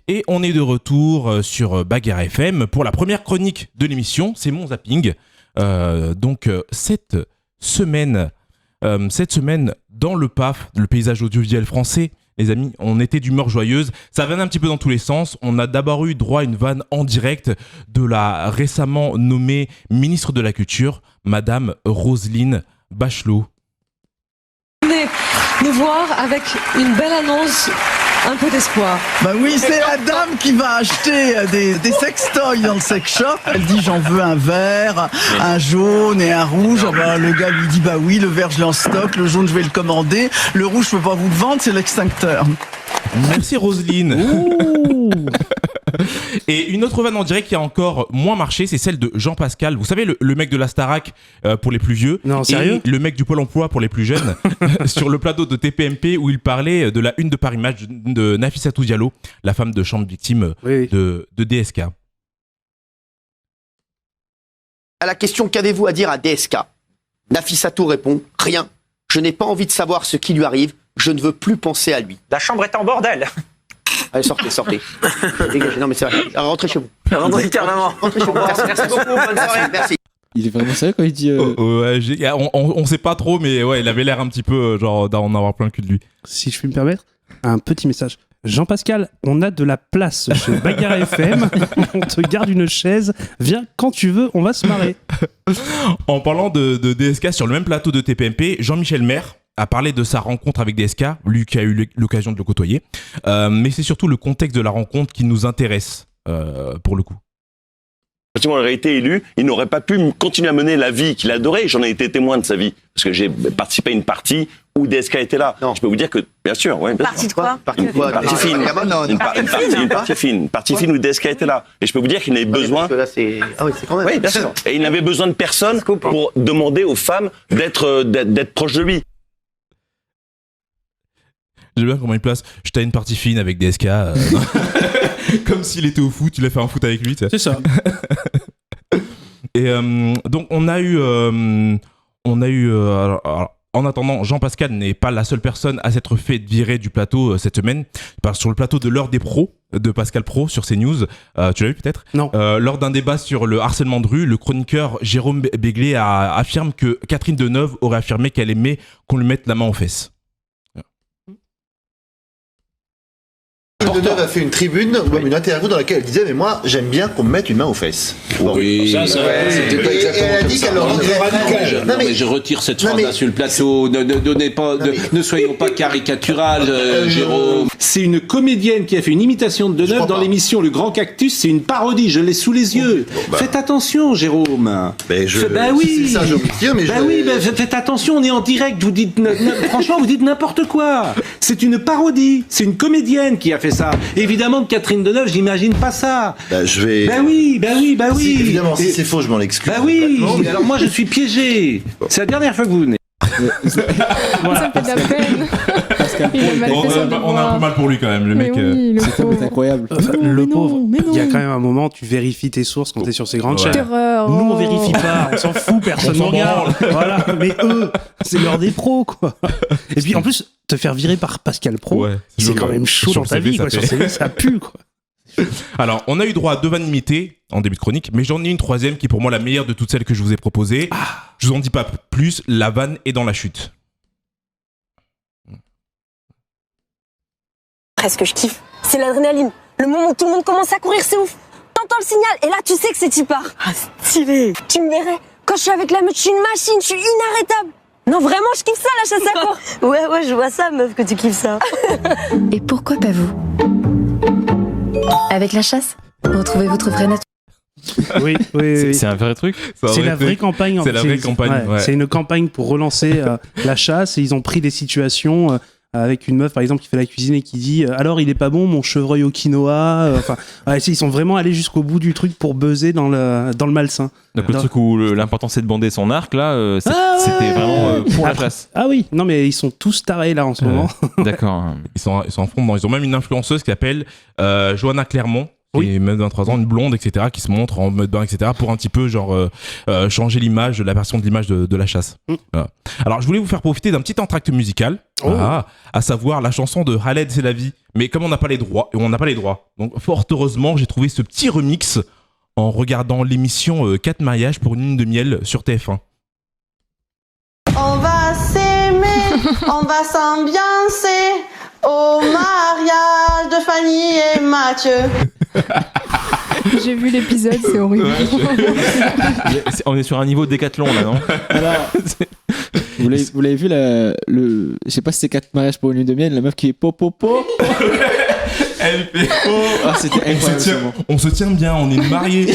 Et on est de retour sur Bagarre FM pour la première chronique de l'émission, c'est mon zapping. Cette semaine dans le PAF, le paysage audiovisuel français, les amis, on était d'humeur joyeuse. Ça vanne un petit peu dans tous les sens. On a d'abord eu droit à une vanne en direct de la récemment nommée ministre de la Culture, Madame Roselyne Bachelot. Venez nous voir avec une belle annonce, un peu d'espoir. Bah oui, c'est la dame qui va acheter des sextoys dans le sex shop. Elle dit j'en veux un vert, un jaune et un rouge. Bah, le gars lui dit bah oui, le vert je l'ai en stock, le jaune je vais le commander, le rouge je peux pas vous le vendre, c'est l'extincteur. Merci Roselyne. Et une autre vanne en direct qui a encore moins marché, c'est celle de Jean Pascal. Vous savez, le mec de la Starac pour les plus vieux. Non, sérieux ? Et le mec du Pôle emploi pour les plus jeunes sur le plateau de TPMP où il parlait de la une de Paris Match de Nafissatou Diallo, la femme de chambre victime de DSK. À la question « Qu'avez-vous à dire à DSK ?», Nafissatou répond « Rien. Je n'ai pas envie de savoir ce qui lui arrive. Je ne veux plus penser à lui. » La chambre est en bordel. Allez, sortez. Dégagez. Non, mais c'est vrai. Alors, rentrez chez vous. Rentrez carrément. Rentrez chez vous. Merci beaucoup. Bonne soirée. Merci. Il est vraiment sérieux quand il dit... Ouais, on sait pas trop, mais ouais, il avait l'air un petit peu genre d'en avoir plein le cul de lui. Si je puis me permettre, un petit message. Jean-Pascal, on a de la place chez Bagarre FM. On te garde une chaise. Viens quand tu veux, on va se marrer. En parlant de DSK sur le même plateau de TPMP, Jean-Michel Maire a parlé de sa rencontre avec DSK, lui qui a eu l'occasion de le côtoyer. Mais c'est surtout le contexte de la rencontre qui nous intéresse pour le coup. Si on aurait été élu, il n'aurait pas pu continuer à mener la vie qu'il adorait. J'en ai été témoin de sa vie. Parce que j'ai participé à une partie où DSK était là. Non. Je peux vous dire que, bien sûr, ouais. Partie de quoi ? Une partie fine. Une partie fine où DSK était là. Et je peux vous dire qu'il n'avait besoin... Là, c'est... Ah oui, c'est quand même... Oui, bien sûr. Et il n'avait besoin de personne pour demander aux femmes d'être proches de lui. J'aime bien comment il place. J'étais à une partie fine avec DSK. Comme s'il était au foot, il a fait un foot avec lui. C'est ça. Et donc on a eu alors, en attendant, Jean Pascal n'est pas la seule personne à s'être fait virer du plateau cette semaine. Sur le plateau de l'heure des pros de Pascal Pro sur CNews, tu l'as vu peut-être ? Non. Lors d'un débat sur le harcèlement de rue, le chroniqueur Jérôme Béglé affirme que Catherine Deneuve aurait affirmé qu'elle aimait qu'on lui mette la main aux fesses. Deneuve a fait une tribune, une interview dans laquelle elle disait mais moi j'aime bien qu'on me mette une main aux fesses. Bon. Oui, c'était pas exactement elle a dit qu'elle le regretterait. Non mais je retire cette phrase sur le plateau. Ne soyons pas caricatural, Jérôme. C'est une comédienne qui a fait une imitation de Deneuve dans l'émission Le Grand Cactus. C'est une parodie. Je l'ai sous les yeux. Faites attention, Jérôme. Bah oui. C'est ça, je retire, mais faites attention. On est en direct. Vous dites franchement, vous dites n'importe quoi. C'est une parodie. C'est une comédienne qui a fait ça. Évidemment que Catherine Deneuve, j'imagine pas ça. Je vais... Bah oui. Si, évidemment, si c'est faux, je m'en excuse. Bah oui, alors moi je suis piégé. C'est la dernière fois que vous venez. Voilà. Ça me fait de la peine. On a un peu mal pour lui quand même, le mec. Oui, c'est incroyable. Le pauvre, il y a quand même un moment, tu vérifies tes sources quand t'es sur ces grandes chaînes. Terreur. Nous, on vérifie pas, on s'en fout, personne ne regarde. Voilà, mais eux, c'est l'heure des pros, quoi. Et puis en plus, te faire virer par Pascal Pro, c'est quand même chaud dans ta vie, quoi. Sur CV, ça pue, quoi. Alors, on a eu droit à 2 vannes limitées en début de chronique, mais j'en ai une troisième qui est pour moi la meilleure de toutes celles que je vous ai proposées. Je vous en dis pas plus, la vanne est dans la chute. Presque je kiffe, c'est l'adrénaline. Le moment où tout le monde commence à courir, c'est ouf. T'entends le signal et là tu sais que c'est y part. Ah, stylé. Tu me verrais, quand je suis avec la meute, je suis une machine, je suis inarrêtable. Non vraiment, je kiffe ça la chasse à courre. Ouais, je vois ça meuf que tu kiffes ça. Et pourquoi pas vous ? Avec la chasse, retrouvez votre vraie nature. Oui. C'est un vrai truc. C'est la vraie campagne. C'est la vraie campagne. Ouais. C'est une campagne pour relancer la chasse et ils ont pris des situations avec une meuf par exemple qui fait la cuisine et qui dit alors il est pas bon mon chevreuil au quinoa. Ils sont vraiment allés jusqu'au bout du truc pour buzzer dans le malsain. Donc le truc où l'important c'est de bander son arc là, c'était vraiment pour la chasse. Ah oui, non mais ils sont tous tarés là en ce moment. D'accord. Ils sont en fond dedans. Ils ont même une influenceuse qui s'appelle Johanna Clermont. Oui. Une meuf de 23 ans, une blonde, etc., qui se montre en mode bain, etc., pour un petit peu, changer l'image, la version de l'image de la chasse. Voilà. Alors, je voulais vous faire profiter d'un petit entracte musical. À savoir la chanson de Khaled C'est la vie. Mais comme on n'a pas les droits, donc fort heureusement, j'ai trouvé ce petit remix en regardant l'émission 4 mariages pour une lune de miel sur TF1. On va s'aimer, on va s'ambiancer au mariage de Fanny et Mathieu. J'ai vu l'épisode, c'est horrible. On est sur un niveau décathlon là, non? Alors, vous l'avez vu, je sais pas si c'est 4 mariages pour une lune de miel, la meuf qui est po. Elle fait c'était incroyable. On se tient bien, on est mariés.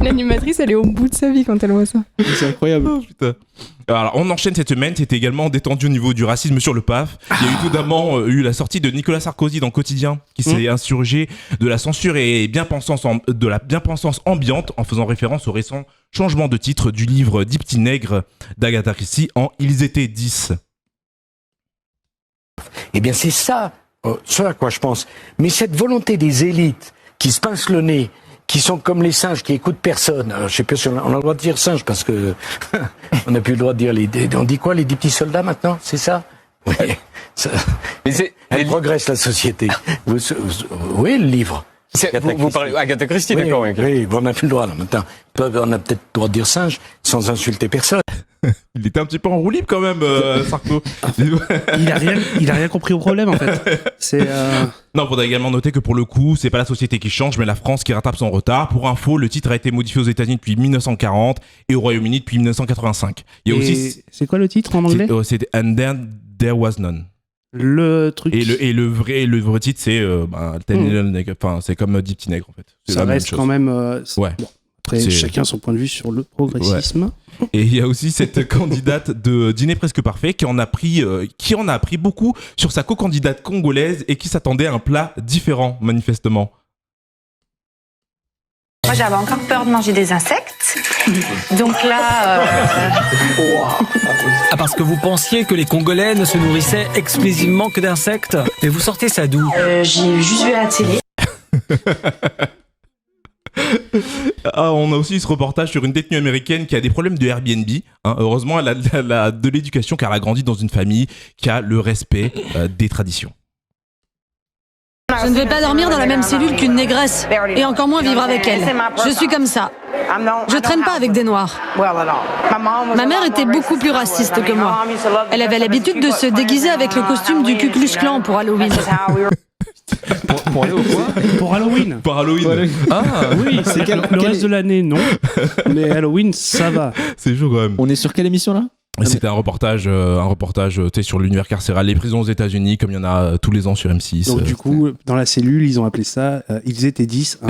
L'animatrice, elle est au bout de sa vie quand elle voit ça. C'est incroyable. Oh, putain. Alors, on enchaîne cette semaine. C'était également détendu au niveau du racisme sur le PAF. Il y a eu tout d'abord la sortie de Nicolas Sarkozy dans Quotidien, qui s'est insurgé de la censure et de la bien-pensance ambiante en faisant référence au récent changement de titre du livre Dix petits nègres d'Agatha Christie en Ils étaient 10. Eh bien, c'est ça à quoi je pense. Mais cette volonté des élites qui se pincent le nez, qui sont comme les singes, qui écoutent personne. Alors, je sais pas si on a le droit de dire singe parce que on n'a plus le droit de dire on dit quoi, les 10 petits soldats maintenant, c'est ça? Oui. Elle progresse la société. Oui, le livre. Vous parlez Agatha Christie, d'accord? Oui, on n'a plus le droit là maintenant. On a peut-être le droit de dire singe sans insulter personne. Il était un petit peu en roue libre quand même, Sarko. Il a rien compris au problème en fait. Non, faudrait également noter que pour le coup, c'est pas la société qui change, mais la France qui rattrape son retard. Pour info, le titre a été modifié aux États-Unis depuis 1940 et au Royaume-Uni depuis 1985. Il y a aussi. C'est quoi le titre en anglais? C'était And Then There Was None. Le truc. Et le vrai titre, c'est c'est comme 10 petits nègres en fait. C'est ça reste quand même. Ouais. Bon, après, chacun son point de vue sur le progressisme. Ouais. Et il y a aussi cette candidate de Dîner presque parfait qui en a appris beaucoup sur sa co-candidate congolaise et qui s'attendait à un plat différent manifestement. Moi, j'avais encore peur de manger des insectes. Donc là... Ah, parce que vous pensiez que les Congolais ne se nourrissaient exclusivement que d'insectes? Mais vous sortez ça d'où? J'ai juste vu à la télé. On a aussi ce reportage sur une détenue américaine qui a des problèmes de Airbnb. Heureusement, elle a de l'éducation car elle a grandi dans une famille qui a le respect des traditions. Je ne vais pas dormir dans la même cellule qu'une négresse, et encore moins vivre avec elle. Je suis comme ça. Je traîne pas avec des noirs. Ma mère était beaucoup plus raciste que moi. Elle avait l'habitude de se déguiser avec le costume du Ku Klux Klan pour Halloween. Pour aller au quoi? Pour Halloween. Pour Halloween. Ah oui, c'est le reste de l'année, non. Mais Halloween, ça va. C'est chaud quand même. On est sur quelle émission là? C'était un reportage sur l'univers carcéral, les prisons aux États-Unis, comme il y en a tous les ans sur M6. Donc du coup, dans la cellule, ils ont appelé ça Ils étaient 10.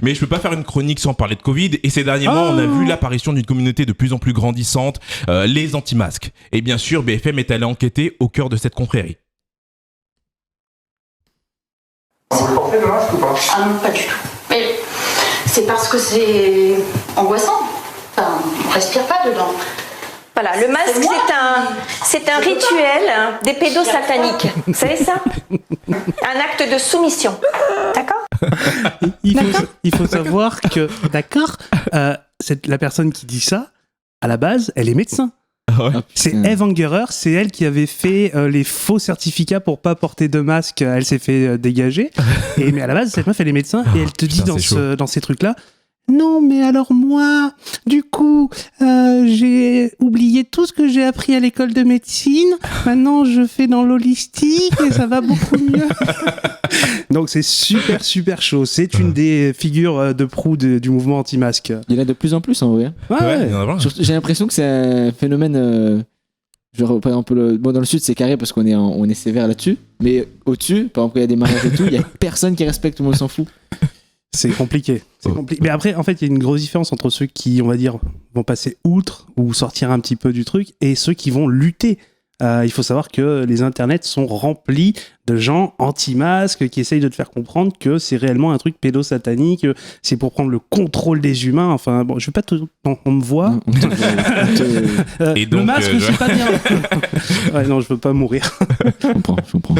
Mais je peux pas faire une chronique sans parler de Covid. Et ces derniers mois, on a vu l'apparition d'une communauté de plus en plus grandissante, les anti-masques. Et bien sûr, BFM est allé enquêter au cœur de cette confrérie. Vous portez le masque ou pas? Ah non, pas du tout. Mais c'est parce que c'est angoissant. Enfin, on respire pas dedans. Voilà, le masque, c'est un rituel des pédos sataniques. Vous savez ça? Un acte de soumission. D'accord? Il faut savoir que, d'accord, la personne qui dit ça, à la base, elle est médecin. Ouais. C'est Eve Angerer, c'est elle qui avait fait les faux certificats pour pas porter de masque. Elle s'est fait dégager. Mais à la base, cette meuf, elle est médecin et elle te dit dans ces trucs-là. Non, mais alors moi, du coup, j'ai oublié tout ce que j'ai appris à l'école de médecine. Maintenant, je fais dans l'holistique et ça va beaucoup mieux. Donc, c'est super, super chaud. C'est une des figures de proue du mouvement anti-masque. Il y en a de plus en plus, en vrai. Ouais. J'ai l'impression que c'est un phénomène... genre, par exemple, dans le sud, c'est carré parce qu'on est sévère là-dessus. Mais au-dessus, par exemple, il y a des mariages et tout, il n'y a personne qui respecte, tout le monde s'en fout. C'est compliqué. Mais après, en fait, il y a une grosse différence entre ceux qui, on va dire, vont passer outre ou sortir un petit peu du truc et ceux qui vont lutter. Il faut savoir que les internets sont remplis de gens anti-masques qui essayent de te faire comprendre que c'est réellement un truc pédosatanique, c'est pour prendre le contrôle des humains. Enfin, bon, je vais pas te... Non, on me voit. Et donc, le masque, c'est pas bien. Ouais, non, je veux pas mourir. Je comprends.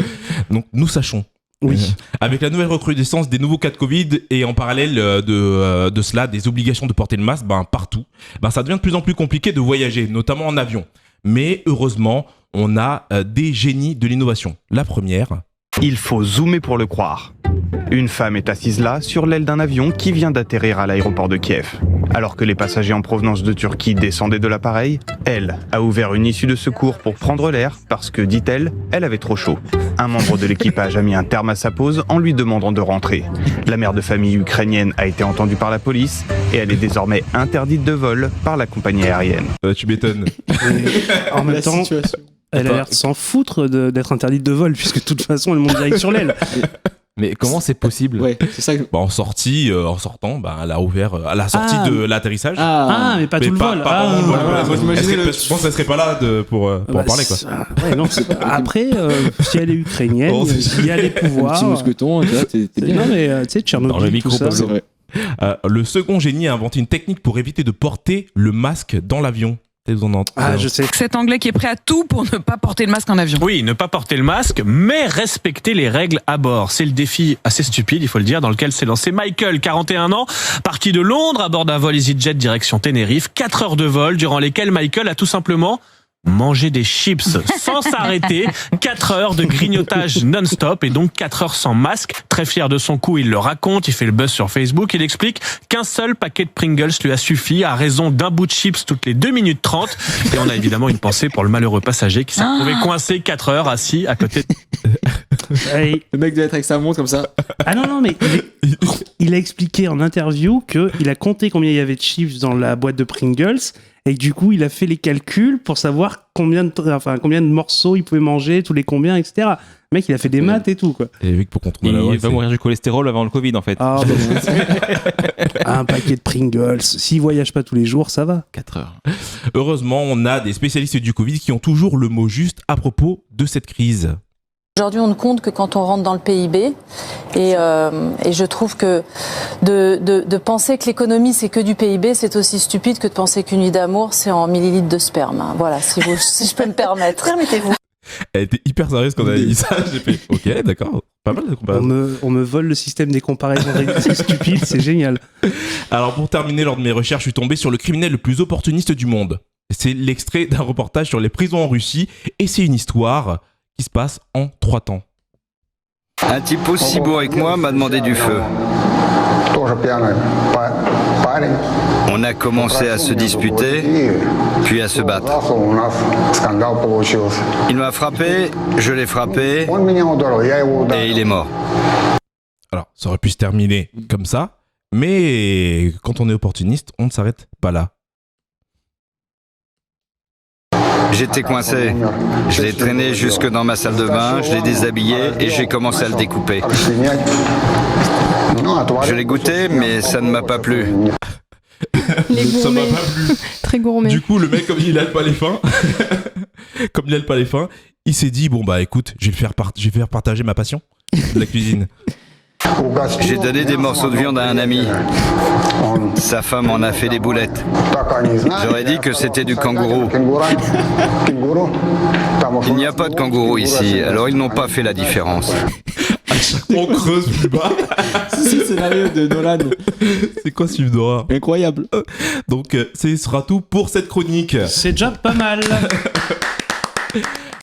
Donc, nous sachons Oui. Avec la nouvelle recrudescence des nouveaux cas de Covid et en parallèle de cela, des obligations de porter le masque partout, ça devient de plus en plus compliqué de voyager, notamment en avion. Mais heureusement, on a des génies de l'innovation. La première... Il faut zoomer pour le croire. Une femme est assise là, sur l'aile d'un avion qui vient d'atterrir à l'aéroport de Kiev. Alors que les passagers en provenance de Turquie descendaient de l'appareil, elle a ouvert une issue de secours pour prendre l'air parce que, dit-elle, elle avait trop chaud. Un membre de l'équipage a mis un terme à sa pause en lui demandant de rentrer. La mère de famille ukrainienne a été entendue par la police et elle est désormais interdite de vol par la compagnie aérienne. Tu m'étonnes. En même temps... Elle a l'air de s'en foutre d'être interdite de vol, puisque de toute façon, elle monte direct sur l'aile. Mais comment c'est possible? Ouais, c'est ça. En sortant, elle a ouvert à la sortie de l'atterrissage. Mais pas tout le vol. Pas vraiment le vol. Je pense qu'elle serait pas là pour en parler, quoi. Ouais, non, après, si elle est ukrainienne, si elle a les pouvoirs. Petit mousqueton, tu vois, t'es bien. Non, mais tu sais, Tchernobyl, dans le micro, tout ça. C'est vrai. Le second génie a inventé une technique pour éviter de porter le masque dans l'avion. Je sais. Cet Anglais qui est prêt à tout pour ne pas porter le masque en avion. Oui, ne pas porter le masque, mais respecter les règles à bord. C'est le défi assez stupide, il faut le dire, dans lequel s'est lancé Michael, 41 ans, parti de Londres à bord d'un vol EasyJet direction Tenerife. 4 heures de vol, durant lesquelles Michael a tout simplement mangé des chips sans s'arrêter. 4 heures de grignotage non-stop et donc 4 heures sans masque. Très fier de son coup, il le raconte, il fait le buzz sur Facebook. Il explique qu'un seul paquet de Pringles lui a suffi à raison d'un bout de chips toutes les 2 minutes 30. Et on a évidemment une pensée pour le malheureux passager qui s'est retrouvé coincé 4 heures assis à côté. Le mec doit être avec sa montre comme ça. Ah non, mais il a expliqué en interview qu'il a compté combien il y avait de chips dans la boîte de Pringles. Et du coup, il a fait les calculs pour savoir combien de morceaux il pouvait manger, tous les combien, etc. Le mec, il a fait des maths et tout, quoi. Et vu que pour contrôler il va mourir du cholestérol avant le Covid, en fait. Un paquet de Pringles. S'il voyage pas tous les jours, ça va. 4 heures. Heureusement, on a des spécialistes du Covid qui ont toujours le mot juste à propos de cette crise. Aujourd'hui, on ne compte que quand on rentre dans le PIB. Et je trouve que de penser que l'économie, c'est que du PIB, c'est aussi stupide que de penser qu'une nuit d'amour, c'est en millilitres de sperme. Voilà, si je peux me permettre. Permettez-vous. Elle était hyper sérieuse quand elle a dit ça. J'ai fait, ok, d'accord. Pas mal de comparaisons. On me vole le système des comparaisons. C'est stupide, c'est génial. Alors, pour terminer, lors de mes recherches, je suis tombé sur le criminel le plus opportuniste du monde. C'est l'extrait d'un reportage sur les prisons en Russie. Et c'est une histoire qui se passe en 3 temps. Un type aussi bourré que moi m'a demandé du feu. On a commencé à se disputer, puis à se battre. Il m'a frappé, je l'ai frappé, et il est mort. Alors, ça aurait pu se terminer comme ça, mais quand on est opportuniste, on ne s'arrête pas là. J'étais coincé. Je l'ai traîné jusque dans ma salle de bain, je l'ai déshabillé et j'ai commencé à le découper. Je l'ai goûté, mais ça ne m'a pas plu. Ça m'a pas plu. Très gourmet. Du coup, le mec, comme il a pas les fins, il s'est dit, bon bah écoute, je vais faire partager ma passion de la cuisine. J'ai donné des morceaux de viande à un ami. Sa femme en a fait des boulettes. J'aurais dit que c'était du kangourou. Il n'y a pas de kangourou ici, alors ils n'ont pas fait la différence. On creuse plus bas. C'est le scénario de Nolan. C'est quoi ce film d'horreur? Incroyable. Donc, ce sera tout pour cette chronique. C'est déjà pas mal.